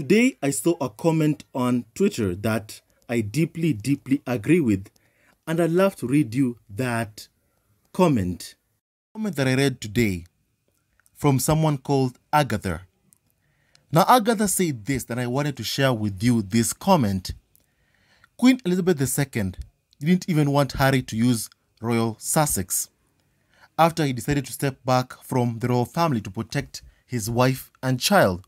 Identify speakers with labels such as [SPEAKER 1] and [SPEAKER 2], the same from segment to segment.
[SPEAKER 1] Today, I saw a comment on Twitter that I deeply, deeply agree with, and I'd love to read you that comment. Comment that I read today from someone called Agatha. Now, Agatha said this that I wanted to share with you this comment. Queen Elizabeth II didn't even want Harry to use Royal Sussex after he decided to step back from the royal family to protect his wife and child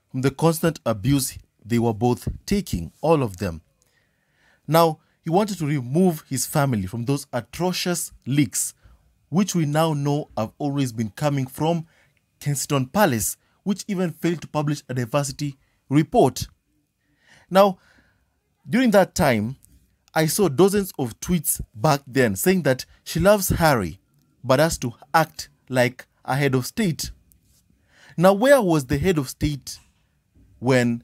[SPEAKER 1] from the constant abuse they were both taking, all of them. Now, he wanted to remove his family from those atrocious leaks, which we now know have always been coming from Kensington Palace, which even failed to publish a diversity report. Now, during that time, I saw dozens of tweets back then saying that she loves Harry, but has to act like a head of state. Now, where was the head of state when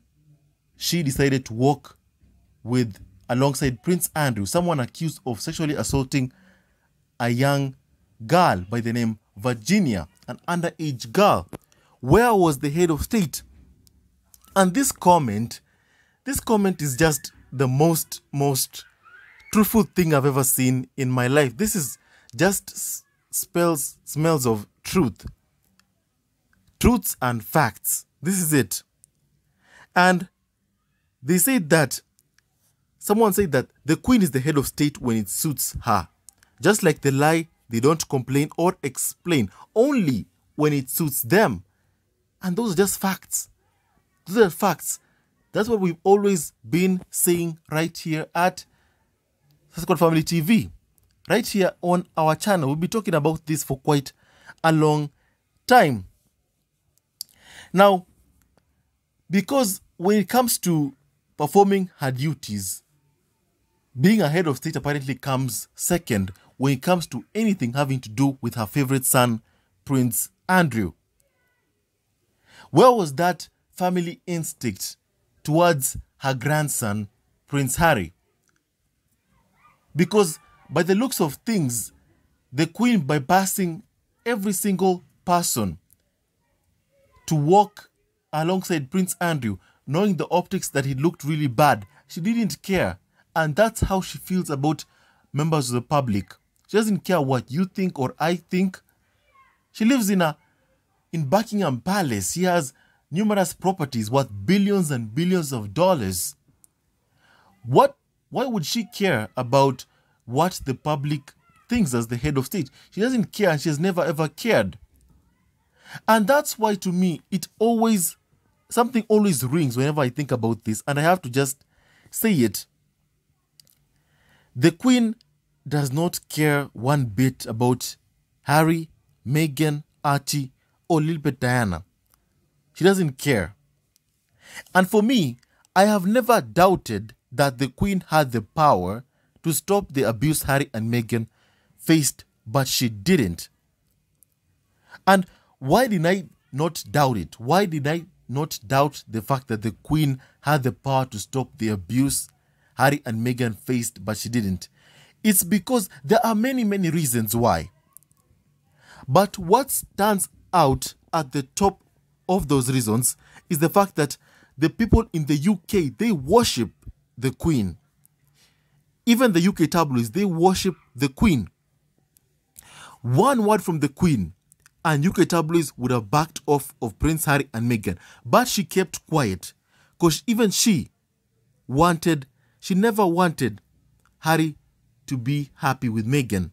[SPEAKER 1] she decided to walk alongside Prince Andrew, someone accused of sexually assaulting a young girl by the name Virginia, an underage girl? Where was the head of state? And this comment is just the most truthful thing I've ever seen in my life. This is just smells of truths and facts. This is it. And someone said that the Queen is the head of state when it suits her. Just like the lie, they don't complain or explain, only when it suits them. And those are just facts. Those are facts. That's what we've always been saying right here at Sasquatch Family TV. Right here on our channel. We'll be talking about this for quite a long time. Now, because when it comes to performing her duties, being a head of state apparently comes second when it comes to anything having to do with her favorite son, Prince Andrew. Where was that family instinct towards her grandson, Prince Harry? Because by the looks of things, the Queen bypassing every single person to walk alongside Prince Andrew, knowing the optics that he looked really bad, she didn't care. And that's how she feels about members of the public. She doesn't care what you think or I think. She lives in Buckingham Palace. She has numerous properties worth billions and billions of dollars. Why would she care about what the public thinks as the head of state? She doesn't care, and she has never ever cared. And that's why, to me, something always rings whenever I think about this, and I have to just say it. The Queen does not care one bit about Harry, Meghan, Archie, or little bit Diana. She doesn't care. And for me, I have never doubted that the Queen had the power to stop the abuse Harry and Meghan faced, but she didn't. And why did I not doubt it? Why did I not doubt the fact that the Queen had the power to stop the abuse Harry and Meghan faced, but she didn't? It's because there are many, many reasons why. But what stands out at the top of those reasons is the fact that the people in the UK, they worship the Queen. Even the UK tabloids, they worship the Queen. One word from the Queen and UK tabloids would have backed off of Prince Harry and Meghan. But she kept quiet because even she never wanted Harry to be happy with Meghan.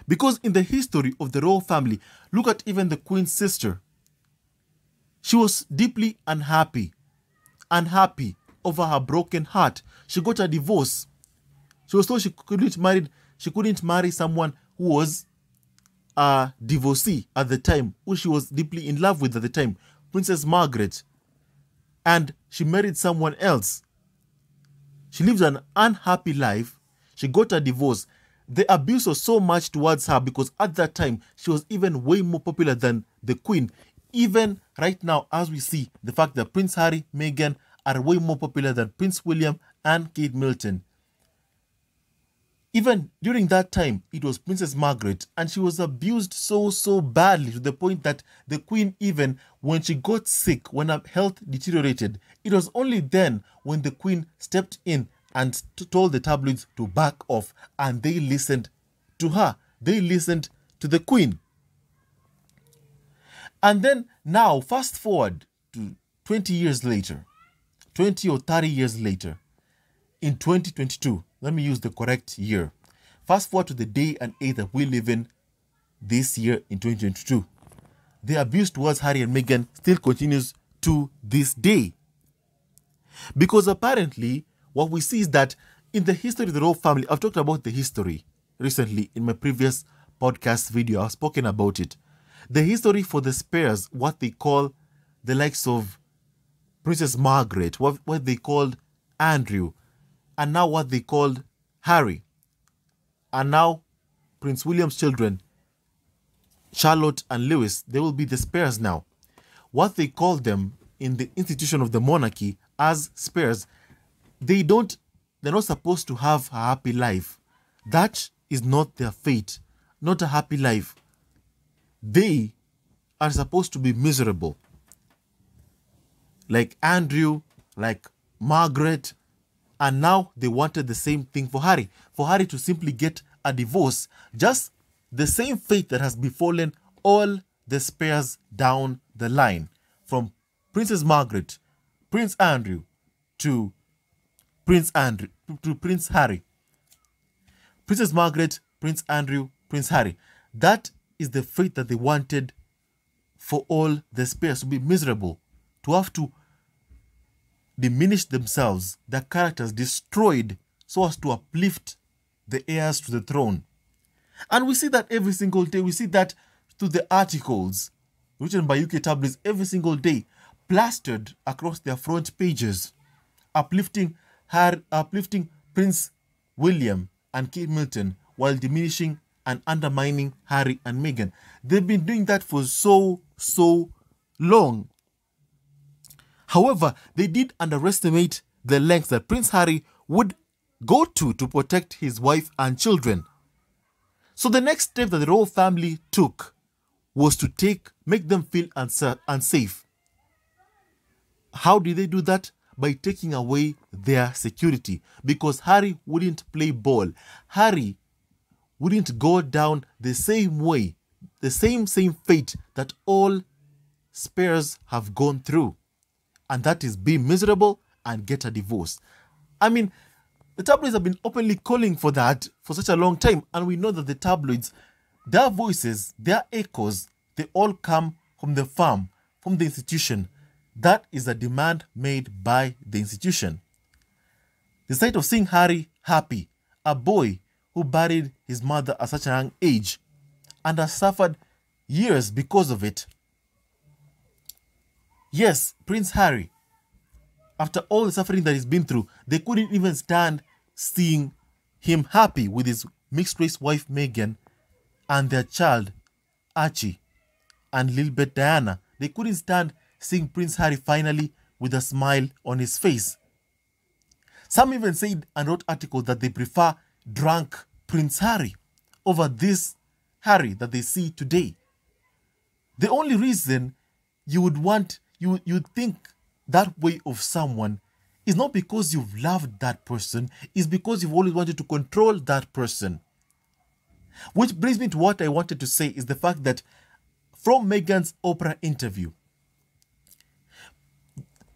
[SPEAKER 1] Because in the history of the royal family, look at even the Queen's sister. She was deeply unhappy over her broken heart. She got a divorce. She was told she couldn't marry someone who was a divorcee at the time, who she was deeply in love with at the time, Princess Margaret. And she married someone else. She lived an unhappy life. She got a divorce. The abuse was so much towards her because at that time, she was even way more popular than the Queen. Even right now, as we see, the fact that Prince Harry, Meghan are way more popular than Prince William and Kate Middleton. Even during that time, it was Princess Margaret, and she was abused so badly to the point that the Queen, even when she got sick, when her health deteriorated, it was only then when the Queen stepped in and told the tabloids to back off, and they listened to her. They listened to the Queen. And then now, fast forward to 20 years later, 20 or 30 years later, in 2022, let me use the correct year. Fast forward to the day and age that we live in this year in 2022. The abuse towards Harry and Meghan still continues to this day. Because apparently, what we see is that in the history of the royal family, I've talked about the history recently in my previous podcast video. I've spoken about it. The history for the Spears, what they call the likes of Princess Margaret, what they called Andrew, and now what they called Harry, and now Prince William's children, Charlotte and Lewis, they will be the Spears now. What they call them in the institution of the monarchy as Spears, they're not supposed to have a happy life. That is not their fate, not a happy life. They are supposed to be miserable. Like Andrew, like Margaret, and now they wanted the same thing for Harry to simply get a divorce. Just the same fate that has befallen all the Spears down the line, from Princess Margaret, Prince Andrew, to Prince Harry. Princess Margaret, Prince Andrew, Prince Harry. That is the fate that they wanted for all the Spears, to be miserable, to have to diminish themselves, their characters destroyed so as to uplift the heirs to the throne. And we see that every single day. We see that through the articles written by UK tabloids every single day, plastered across their front pages, uplifting Prince William and Kate Middleton while diminishing and undermining Harry and Meghan. They've been doing that for so long. However, they did underestimate the lengths that Prince Harry would go to protect his wife and children. So the next step that the royal family took was to make them feel unsafe. How did they do that? By taking away their security, because Harry wouldn't play ball. Harry wouldn't go down the same way, the same fate that all Spears have gone through. And that is be miserable and get a divorce. I mean, the tabloids have been openly calling for that for such a long time. And we know that the tabloids, their voices, their echoes, they all come from the farm, from the institution. That is a demand made by the institution. The sight of seeing Harry happy, a boy who buried his mother at such a young age and has suffered years because of it. Yes, Prince Harry, after all the suffering that he's been through, they couldn't even stand seeing him happy with his mixed-race wife Meghan and their child Archie and little bit Diana. They couldn't stand seeing Prince Harry finally with a smile on his face. Some even said and wrote articles that they prefer drunk Prince Harry over this Harry that they see today. The only reason you would think that way of someone is not because you've loved that person, it's because you've always wanted to control that person. Which brings me to what I wanted to say is the fact that from Meghan's Oprah interview,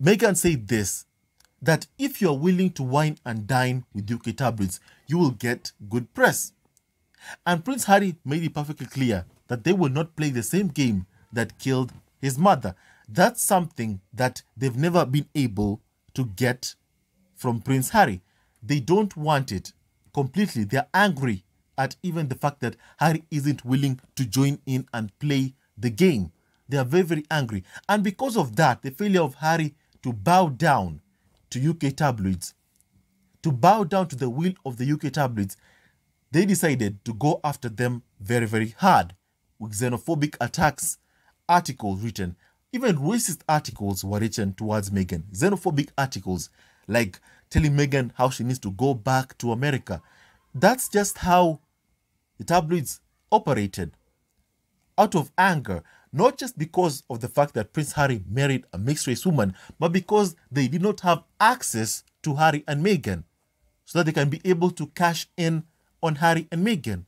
[SPEAKER 1] Meghan said this, that if you're willing to wine and dine with UK tabloids, you will get good press. And Prince Harry made it perfectly clear that they will not play the same game that killed his mother. That's something that they've never been able to get from Prince Harry. They don't want it completely. They're angry at even the fact that Harry isn't willing to join in and play the game. They are very angry. And because of that, the failure of Harry to bow down to UK tabloids, to bow down to the will of the UK tabloids, they decided to go after them very hard with xenophobic attacks, articles written. Even racist articles were written towards Meghan. Xenophobic articles like telling Meghan how she needs to go back to America. That's just how the tabloids operated, out of anger, not just because of the fact that Prince Harry married a mixed-race woman, but because they did not have access to Harry and Meghan, so that they can be able to cash in on Harry and Meghan.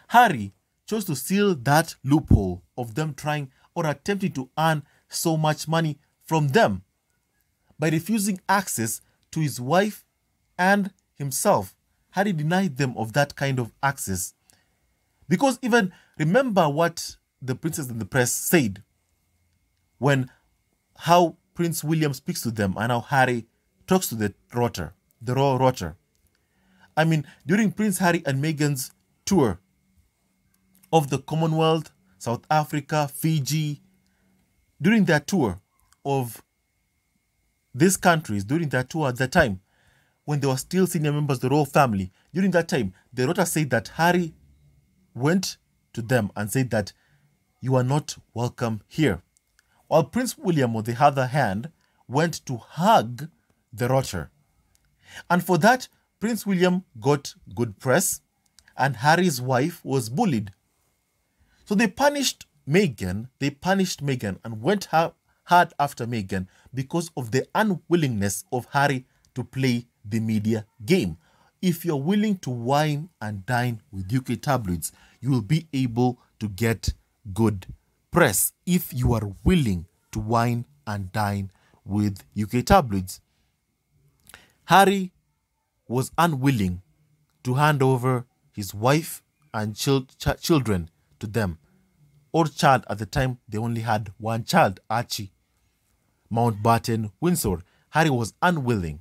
[SPEAKER 1] Harry chose to seal that loophole of them trying or attempting to earn so much money from them by refusing access to his wife and himself. Harry denied them of that kind of access. Because even remember what the Princess and the Press said when how Prince William speaks to them and how Harry talks to the rotter, the royal rotter. I mean, during Prince Harry and Meghan's tour of the Commonwealth, South Africa, Fiji, during their tour of these countries, during their tour at that time, when they were still senior members of the royal family, during that time, the rotter said that Harry went to them and said that you are not welcome here. While Prince William, on the other hand, went to hug the rotter. And for that, Prince William got good press and Harry's wife was bullied. So they punished Meghan and went hard after Meghan because of the unwillingness of Harry to play the media game. If you're willing to wine and dine with UK tabloids, you will be able to get good press if you are willing to wine and dine with UK tabloids. Harry was unwilling to hand over his wife and children to them. Or child, at the time, they only had one child, Archie Mountbatten Windsor. Harry was unwilling.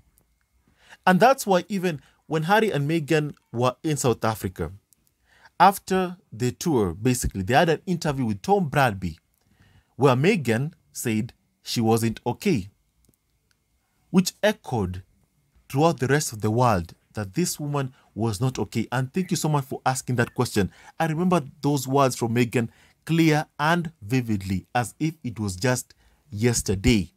[SPEAKER 1] And that's why even when Harry and Meghan were in South Africa, after the tour, basically, they had an interview with Tom Bradby, where Meghan said she wasn't okay, which echoed throughout the rest of the world that this woman was not okay. And thank you so much for asking that question. I remember those words from Meghan clear and vividly, as if it was just yesterday.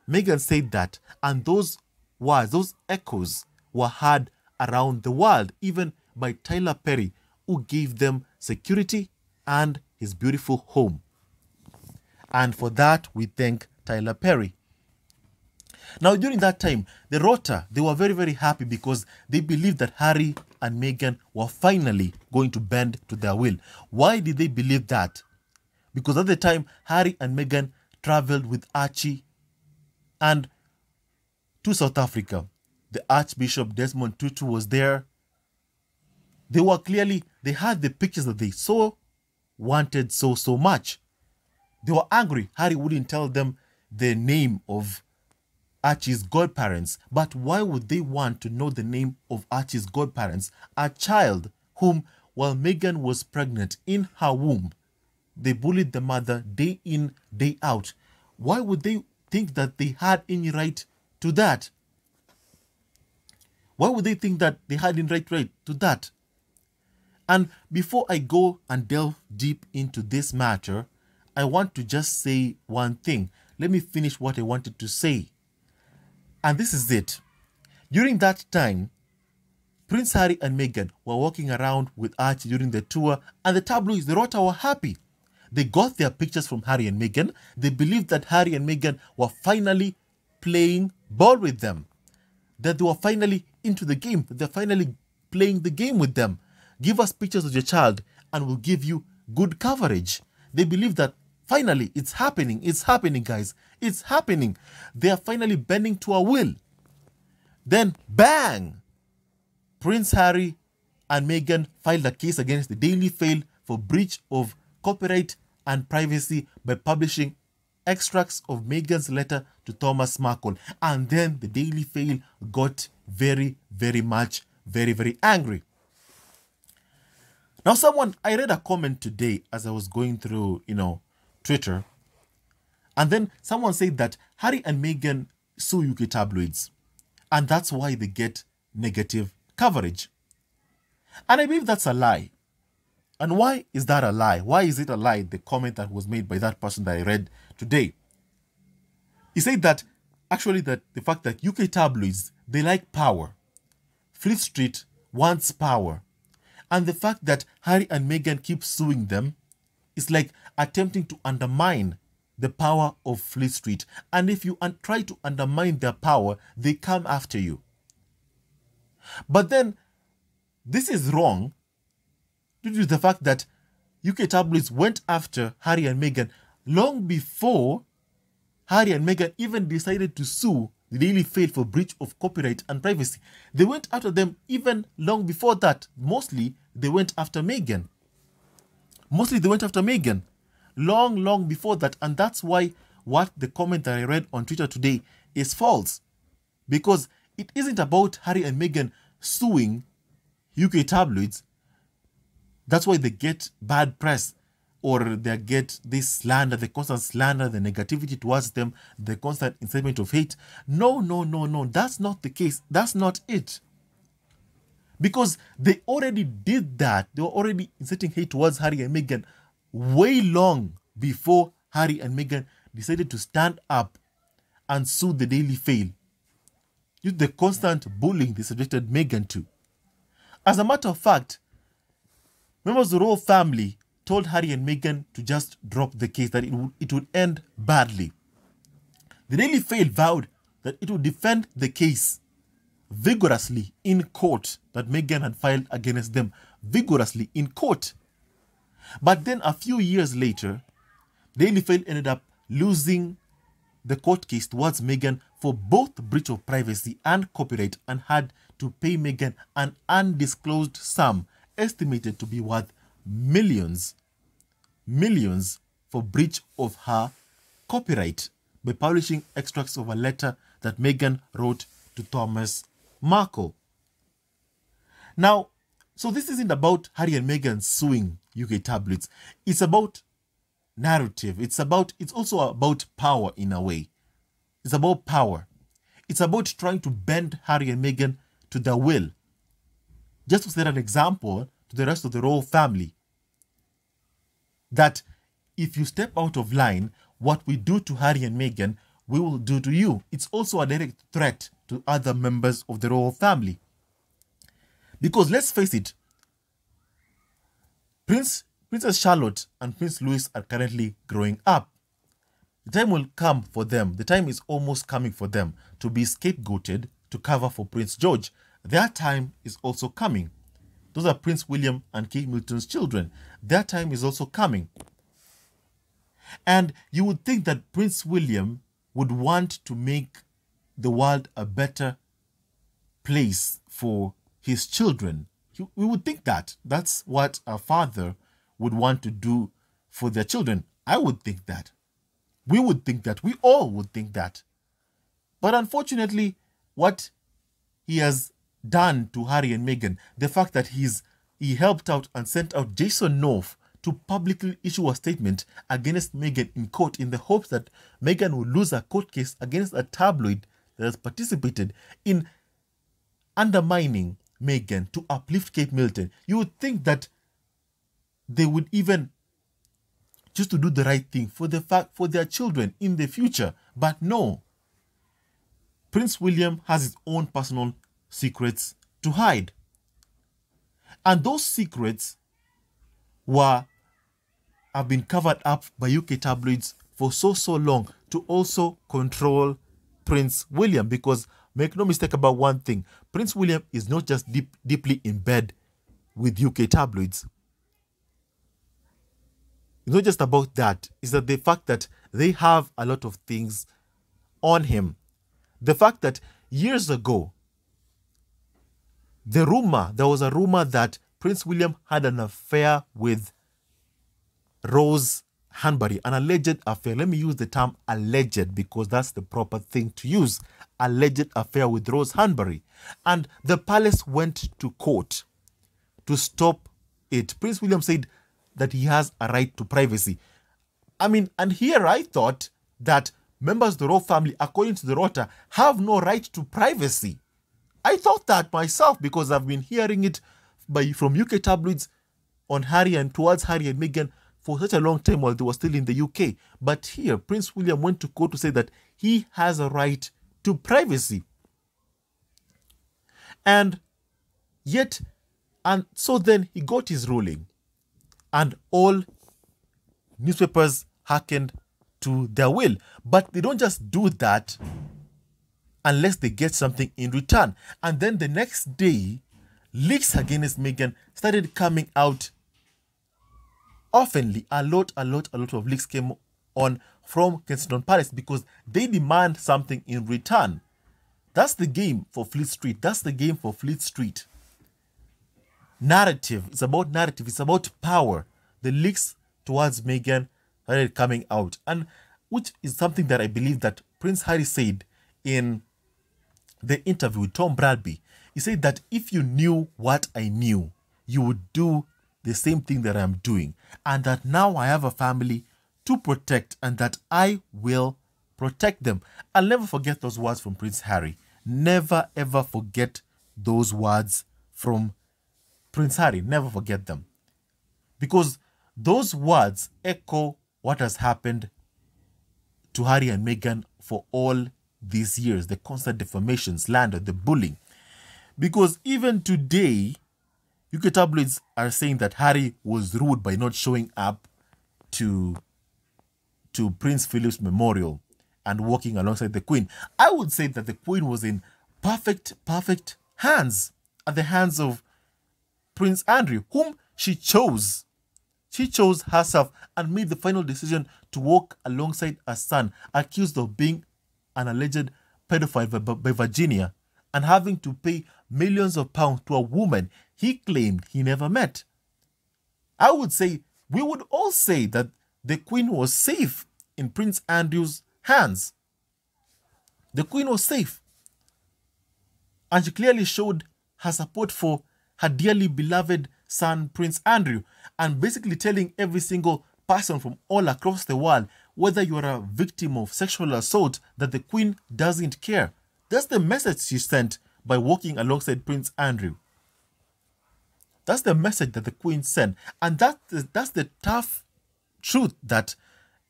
[SPEAKER 1] Meghan said that, and those words, those echoes were heard around the world, even by Tyler Perry, who gave them security and his beautiful home. And for that, we thank Tyler Perry. Now, during that time, the rotter, they were very, very happy because they believed that Harry and Meghan were finally going to bend to their will. Why did they believe that? Because at the time, Harry and Meghan traveled with Archie and to South Africa. The Archbishop Desmond Tutu was there. They had the pictures that they wanted so much. They were angry. Harry wouldn't tell them the name of Archie's godparents. But why would they want to know the name of Archie's godparents? A child whom, while Meghan was pregnant in her womb, they bullied the mother day in, day out. Why would they think that they had any right to that? Why would they think that they had any right to that? And before I go and delve deep into this matter, I want to just say one thing. Let me finish what I wanted to say. And this is it. During that time, Prince Harry and Meghan were walking around with Archie during the tour, and the tabloids, the rotter, were happy. They got their pictures from Harry and Meghan. They believed that Harry and Meghan were finally playing ball with them, that they were finally into the game, that they're finally playing the game with them. Give us pictures of your child and we'll give you good coverage. They believe that finally it's happening. It's happening, guys. It's happening. They are finally bending to our will. Then, bang! Prince Harry and Meghan filed a case against the Daily Mail for breach of copyright and privacy by publishing extracts of Meghan's letter to Thomas Markle. And then the Daily Mail got very, very angry. Now, I read a comment today as I was going through, Twitter. And then someone said that Harry and Meghan sue UK tabloids. And that's why they get negative coverage. And I believe that's a lie. And why is that a lie? Why is it a lie, the comment that was made by that person that I read today? He said that, actually, that the fact that UK tabloids, they like power. Fleet Street wants power. And the fact that Harry and Meghan keep suing them is like attempting to undermine the power of Fleet Street. And if you try to undermine their power, they come after you. But then, this is wrong due to the fact that UK tabloids went after Harry and Meghan long before Harry and Meghan even decided to sue the Daily Fail for breach of copyright and privacy. They went after them even long before that. Mostly, they went after Meghan. Long before that. And that's why what the comment that I read on Twitter today is false. Because it isn't about Harry and Meghan suing UK tabloids. That's why they get bad press, or they get this slander, the constant slander, the negativity towards them, the constant incitement of hate. No. That's not the case. That's not it. Because they already did that. They were already inciting hate towards Harry and Meghan way long before Harry and Meghan decided to stand up and sue the Daily Fail. Due to the constant bullying they subjected Meghan to. As a matter of fact, members of the royal family told Harry and Meghan to just drop the case, that it would end badly. The Daily Fail vowed that it would defend the case vigorously in court that Meghan had filed against them, vigorously in court. But then a few years later, Daily Fail ended up losing the court case towards Meghan for both breach of privacy and copyright, and had to pay Meghan an undisclosed sum estimated to be worth millions for breach of her copyright by publishing extracts of a letter that Meghan wrote to Thomas Markle. Now, so this isn't about Harry and Meghan suing UK tabloids. It's about narrative. It's also about power in a way. It's about power. It's about trying to bend Harry and Meghan to their will. Just to set an example to the rest of the royal family, that if you step out of line, what we do to Harry and Meghan, we will do to you. It's also a direct threat to other members of the royal family. Because let's face it, Princess Charlotte and Prince Louis are currently growing up. The time will come for them, the time is almost coming for them to be scapegoated to cover for Prince George. Their time is also coming. Those are Prince William and Kate Middleton's children. Their time is also coming. And you would think that Prince William would want to make the world a better place for his children. We would think that. That's what a father would want to do for their children. I would think that. We would think that. We all would think that. But unfortunately, what he has done to Harry and Meghan, the fact that he helped out and sent out Jason North to publicly issue a statement against Meghan in court in the hopes that Meghan would lose a court case against a tabloid that has participated in undermining Meghan to uplift Kate Middleton. You would think that they would even choose to do the right thing for their children in the future. But no. Prince William has his own personal secrets to hide. And those secrets have been covered up by UK tabloids for so long to also control Prince William. Because make no mistake about one thing, Prince William is not just deeply in bed with UK tabloids. It's not just about that. It's that the fact that they have a lot of things on him. The fact that years ago, there was a rumor that Prince William had an affair with Rose Hanbury, an alleged affair. Let me use the term alleged because that's the proper thing to use. Alleged affair with Rose Hanbury. And the palace went to court to stop it. Prince William said that he has a right to privacy. I mean, and here I thought that members of the royal family, according to the Rota, have no right to privacy. I thought that myself because I've been hearing it from UK tabloids on Harry and towards Harry and Meghan for such a long time while they were still in the UK. But here, Prince William went to court to say that he has a right to privacy. And Yet, and so then he got his ruling, and all newspapers hearkened to their will. But they don't just do that unless they get something in return. And then the next day, leaks against Meghan started coming out oftenly. A lot of leaks came on from Kensington Palace because they demand something in return. That's the game for Fleet Street. That's the game for Fleet Street. Narrative. It's about narrative. It's about power. The leaks towards Meghan started coming out, and which is something that I believe that Prince Harry said in the interview with Tom Bradby. He said that if you knew what I knew, you would do the same thing that I'm doing, and that now I have a family to protect and that I will protect them. I'll never forget those words from Prince Harry. Never ever forget those words from Prince Harry. Never forget them. Because those words echo what has happened to Harry and Meghan for all these years. The constant defamation, slander, the bullying. Because even today, UK tabloids are saying that Harry was rude by not showing up to Prince Philip's memorial and walking alongside the Queen. I would say that the Queen was in perfect hands, at the hands of Prince Andrew, whom she chose. She chose herself and made the final decision to walk alongside her son, accused of being an alleged pedophile by Virginia and having to pay millions of pounds to a woman he claimed he never met. I would say, we would all say that the Queen was safe in Prince Andrew's hands. The Queen was safe. And she clearly showed her support for her dearly beloved son, Prince Andrew, and basically telling every single person from all across the world, whether you are a victim of sexual assault, that the Queen doesn't care. That's the message she sent by walking alongside Prince Andrew. That's the message that the Queen sent. And that's the tough truth that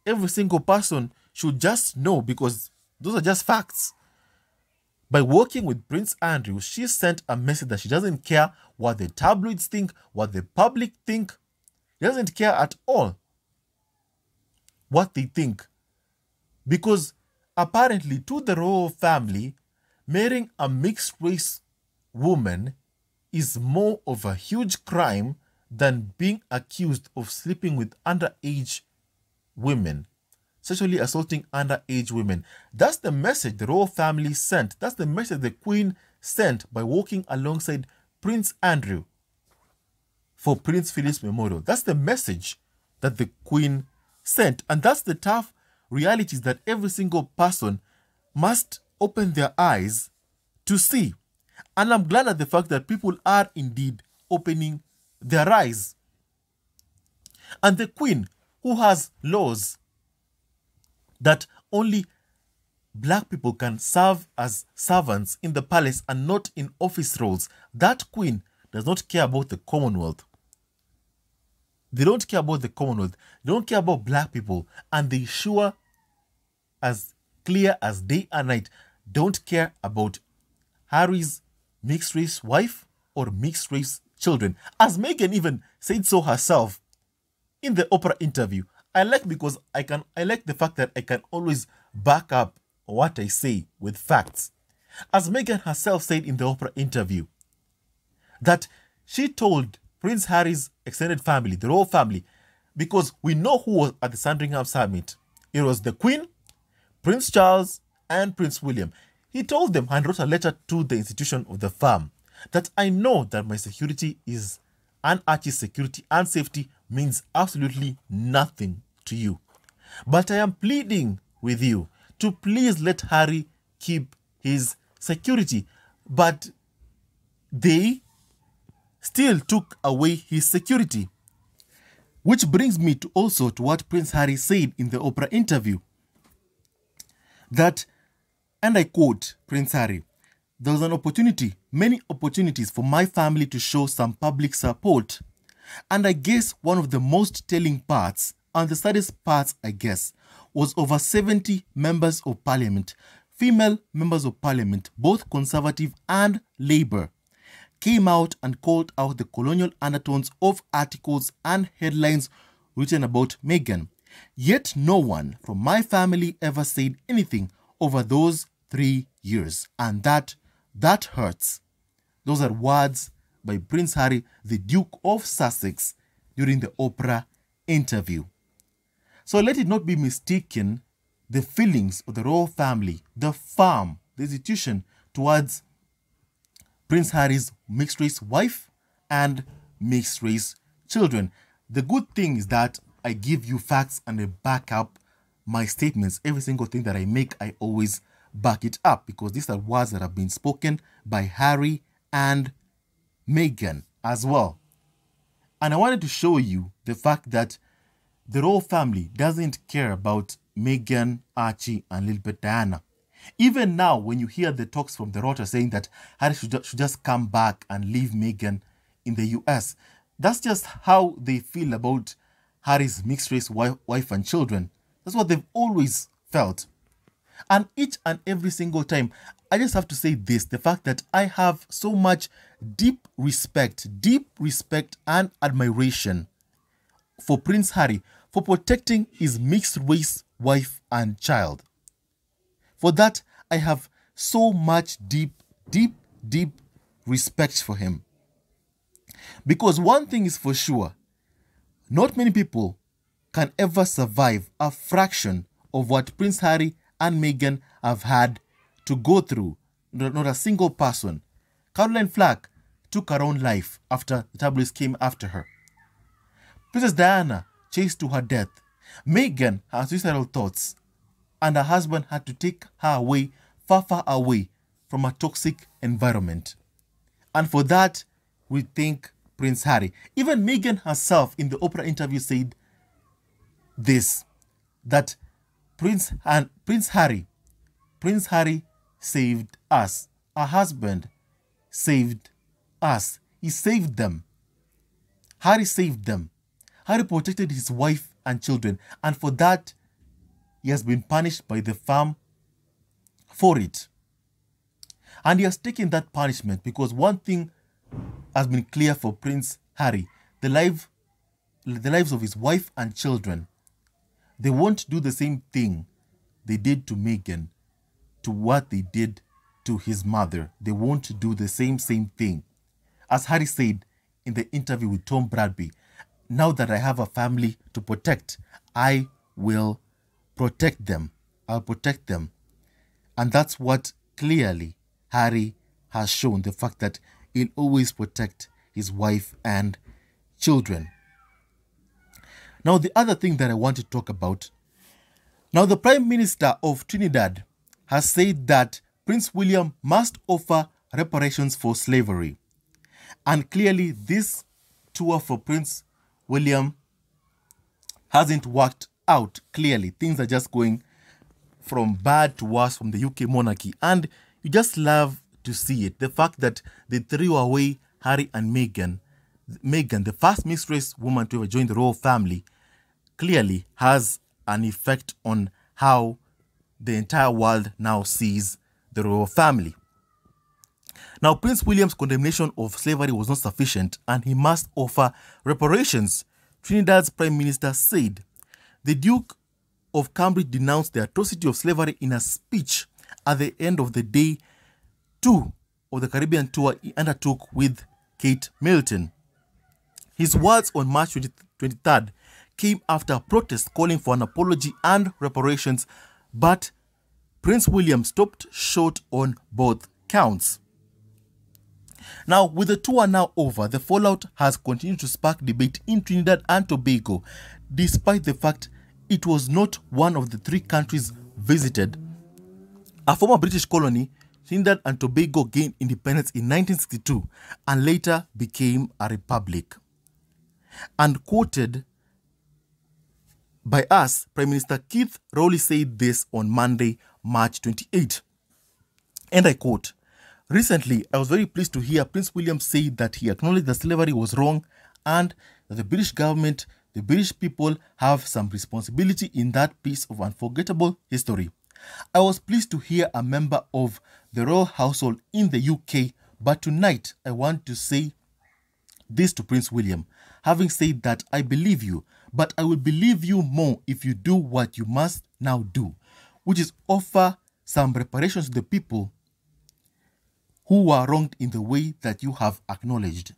[SPEAKER 1] every single person should just know, because those are just facts. By working with Prince Andrew, she sent a message that she doesn't care what the tabloids think, what the public think. She doesn't care at all what they think. Because apparently to the royal family, marrying a mixed race woman is more of a huge crime than being accused of sleeping with underage women, sexually assaulting underage women. That's the message the royal family sent. That's the message the Queen sent by walking alongside Prince Andrew for Prince Philip's memorial. That's the message that the Queen sent. And that's the tough realities that every single person must open their eyes to see. And I'm glad at the fact that people are indeed opening their eyes. And the Queen, who has laws that only black people can serve as servants in the palace and not in office roles, that Queen does not care about the Commonwealth. They don't care about the Commonwealth. They don't care about black people. And they sure, as clear as day and night, don't care about Harry's mixed race wife or mixed race children. As Meghan even said so herself in the Oprah interview. I like the fact that I can always back up what I say with facts. As Meghan herself said in the Oprah interview, that she told Prince Harry's extended family, the royal family, because we know who was at the Sandringham Summit. It was the Queen, Prince Charles, and Prince William. He told them and wrote a letter to the institution of the firm that I know that my security is, and Archie's security and safety means absolutely nothing to you. But I am pleading with you to please let Harry keep his security. But they still took away his security. Which brings me to also to what Prince Harry said in the Oprah interview. That, and I quote Prince Harry, "There was an opportunity, many opportunities for my family to show some public support. And I guess one of the most telling parts, and the saddest parts I guess, was over 70 members of parliament, female members of parliament, both Conservative and Labour, came out and called out the colonial undertones of articles and headlines written about Meghan. Yet no one from my family ever said anything over those 3 years. And that hurts. Those are words by Prince Harry, the Duke of Sussex, during the Oprah interview. So let it not be mistaken the feelings of the royal family, the firm, the institution towards Prince Harry's mixed-race wife and mixed-race children. The good thing is that I give you facts and I back up my statements. Every single thing that I make, I always back it up because these are words that have been spoken by Harry and Meghan as well. And I wanted to show you the fact that the royal family doesn't care about Meghan, Archie, and Lilibet Diana. Even now, when you hear the talks from the royalty saying that Harry should just come back and leave Meghan in the US, that's just how they feel about Harry's mixed-race wife and children. That's what they've always felt. And each and every single time, I just have to say this, the fact that I have so much deep respect and admiration for Prince Harry for protecting his mixed-race wife and child. For that, I have so much deep respect for him. Because one thing is for sure, not many people can ever survive a fraction of what Prince Harry and Meghan have had to go through. Not a single person. Caroline Flack took her own life after the tabloids came after her. Princess Diana chased to her death. Meghan had suicidal thoughts, and her husband had to take her away, far away from a toxic environment. And for that, we thank Prince Harry. Even Meghan herself in the Oprah interview said this, that Prince Harry saved us. Our husband saved us. He saved them. Harry saved them. Harry protected his wife and children, and for that, he has been punished by the firm for it. And he has taken that punishment because one thing has been clear for Prince Harry, the lives of his wife and children. They won't do the same thing they did to Meghan, to what they did to his mother. They won't do the same thing. As Harry said in the interview with Tom Bradby, now that I have a family to protect, I will protect them. I'll protect them. And that's what clearly Harry has shown, the fact that he'll always protect his wife and children. Now, the other thing that I want to talk about. Now, the Prime Minister of Trinidad has said that Prince William must offer reparations for slavery. And clearly, this tour for Prince William hasn't worked out. Clearly, things are just going from bad to worse from the UK monarchy. And you just love to see it. The fact that they threw away Harry and Meghan, the first mixed-race woman to ever join the royal family, clearly has an effect on how the entire world now sees the royal family. Now, Prince William's condemnation of slavery was not sufficient and he must offer reparations, Trinidad's Prime Minister said. The Duke of Cambridge denounced the atrocity of slavery in a speech at the end of the day 2 of the Caribbean tour he undertook with Kate Middleton. His words on March 23rd came after protests calling for an apology and reparations, but Prince William stopped short on both counts. Now, with the tour now over, the fallout has continued to spark debate in Trinidad and Tobago, despite the fact it was not one of the 3 countries visited. A former British colony, Trinidad and Tobago gained independence in 1962 and later became a republic. And quoted by us, Prime Minister Keith Rowley said this on Monday, March 28. And I quote, "Recently, I was very pleased to hear Prince William say that he acknowledged that slavery was wrong and that the British government, the British people have some responsibility in that piece of unforgettable history. I was pleased to hear a member of the royal household in the UK But tonight, I want to say this to Prince William. Having said that, I believe you, but I will believe you more if you do what you must now do, which is offer some reparations to the people who were wronged in the way that you have acknowledged.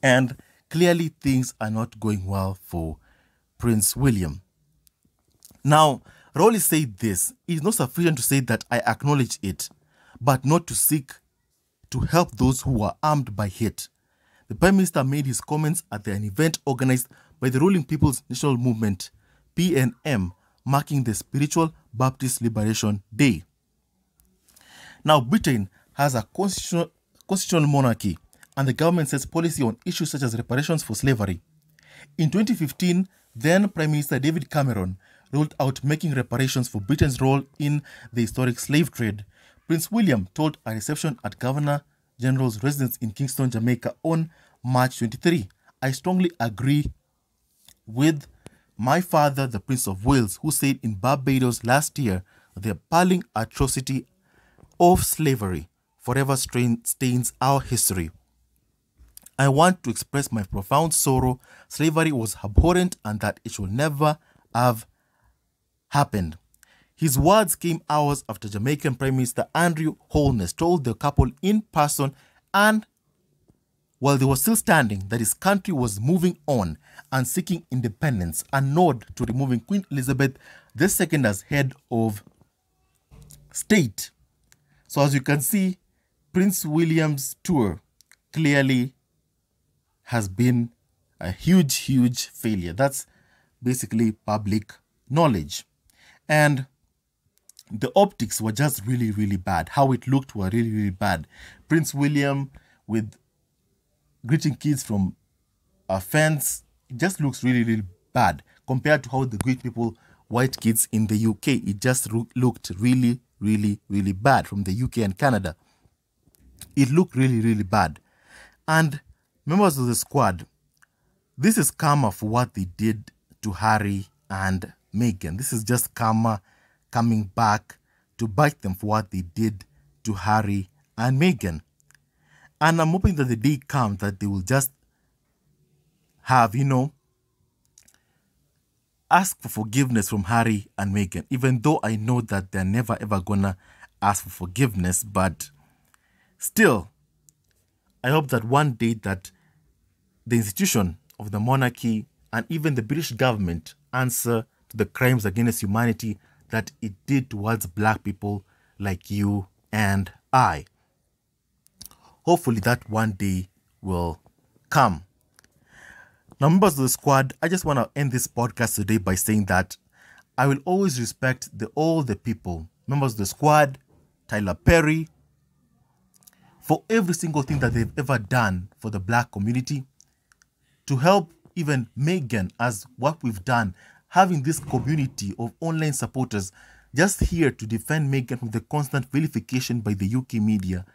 [SPEAKER 1] And clearly things are not going well for Prince William. Now, Rowley said this: it is not sufficient to say that I acknowledge it, but not to seek to help those who are armed by hate. The Prime Minister made his comments at an event organized by the Ruling People's National Movement, PNM, marking the Spiritual Baptist Liberation Day. Now, Britain has a constitutional monarchy, and the government sets policy on issues such as reparations for slavery. In 2015, then Prime Minister David Cameron rolled out making reparations for Britain's role in the historic slave trade. Prince William told a reception at Governor General's residence in Kingston, Jamaica on March 23, I strongly agree with my father, the Prince of Wales, who said in Barbados last year the appalling atrocity of slavery forever stains our history. I want to express my profound sorrow. Slavery was abhorrent and that it should never have happened. His words came hours after Jamaican Prime Minister Andrew Holness told the couple in person, and while they were still standing, that his country was moving on and seeking independence, a nod to removing Queen Elizabeth II as head of state. So as you can see, Prince William's tour clearly has been a huge failure. That's basically public knowledge. And the optics were just really bad. How it looked were really bad. Prince William with greeting kids from a fence, it just looks really bad compared to how they greet people, white kids in the UK. It just looked really bad from the UK and Canada. It looked really bad. And members of the squad, this is karma for what they did to Harry and Meghan. This is just karma coming back to bite them for what they did to Harry and Meghan. And I'm hoping that the day comes that they will just have, ask for forgiveness from Harry and Meghan, even though I know that they're never ever gonna ask for forgiveness. But still, I hope that one day that the institution of the monarchy and even the British government answer to the crimes against humanity that it did towards black people like you and I. Hopefully that one day will come. Now, members of the squad, I just want to end this podcast today by saying that I will always respect all the people, members of the squad, Tyler Perry, for every single thing that they've ever done for the black community, to help even Meghan as what we've done, having this community of online supporters just here to defend Meghan from the constant vilification by the UK media.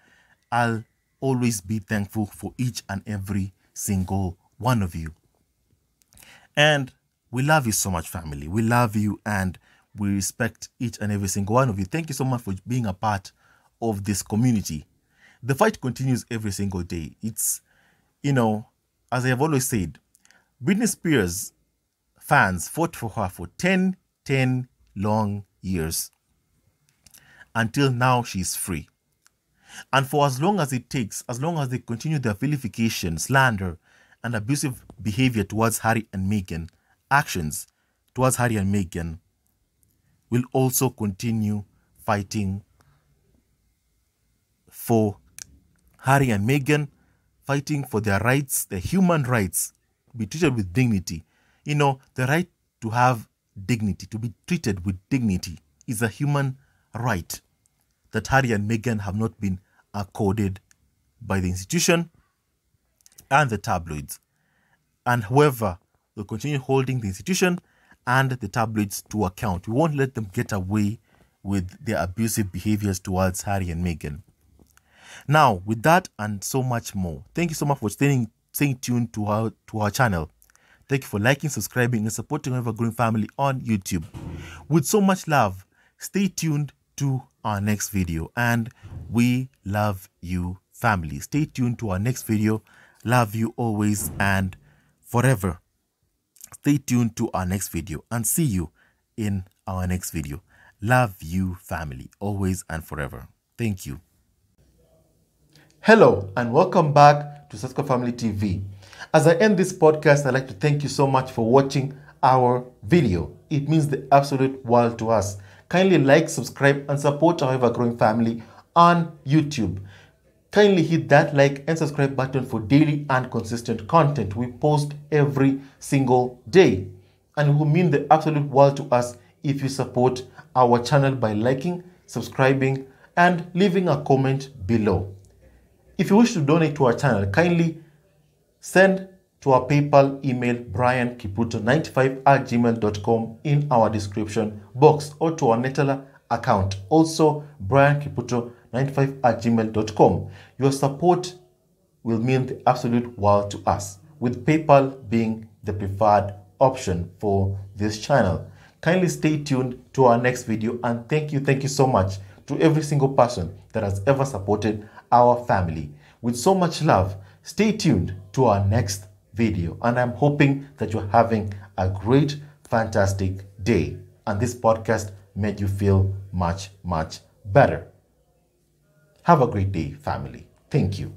[SPEAKER 1] I'll always be thankful for each and every single one of you. And we love you so much, family. We love you and we respect each and every single one of you. Thank you so much for being a part of this community. The fight continues every single day. It's, as I have always said, Britney Spears fans fought for her for 10 long years. Until now, she's free. And for as long as it takes, as long as they continue their vilification, slander, and abusive behavior towards Harry and Meghan, actions towards Harry and Meghan, will also continue fighting for Harry and Meghan, fighting for their rights, their human rights, to be treated with dignity. The right to have dignity, to be treated with dignity, is a human right that Harry and Meghan have not been accorded by the institution and the tabloids. And whoever will continue holding the institution and the tabloids to account. We won't let them get away with their abusive behaviors towards Harry and Meghan. Now, with that and so much more, thank you so much for staying tuned to our channel. Thank you for liking, subscribing, and supporting our growing family on YouTube. With so much love, stay tuned to our next video, and we love you family. Stay tuned to our next video. Love you always and forever. Stay tuned to our next video and see you in our next video. Love you, family, always and forever. Thank you. Hello and welcome back to Sasco Family TV. As I end this podcast, I'd like to thank you so much for watching our video. It means the absolute world to us. Kindly like, subscribe, and support our ever-growing family on YouTube. Kindly hit that like and subscribe button for daily and consistent content we post every single day. And it will mean the absolute world to us if you support our channel by liking, subscribing, and leaving a comment below. If you wish to donate to our channel, kindly send to our PayPal email briankiputo95@gmail.com in our description box, or to our Neteller account, also briankiputo95@gmail.com. Your support will mean the absolute world to us, with PayPal being the preferred option for this channel. Kindly stay tuned to our next video, and thank you so much to every single person that has ever supported our family. With so much love, stay tuned to our next video, and I'm hoping that you're having a great, fantastic day, and this podcast made you feel much better. Have a great day, family. Thank you.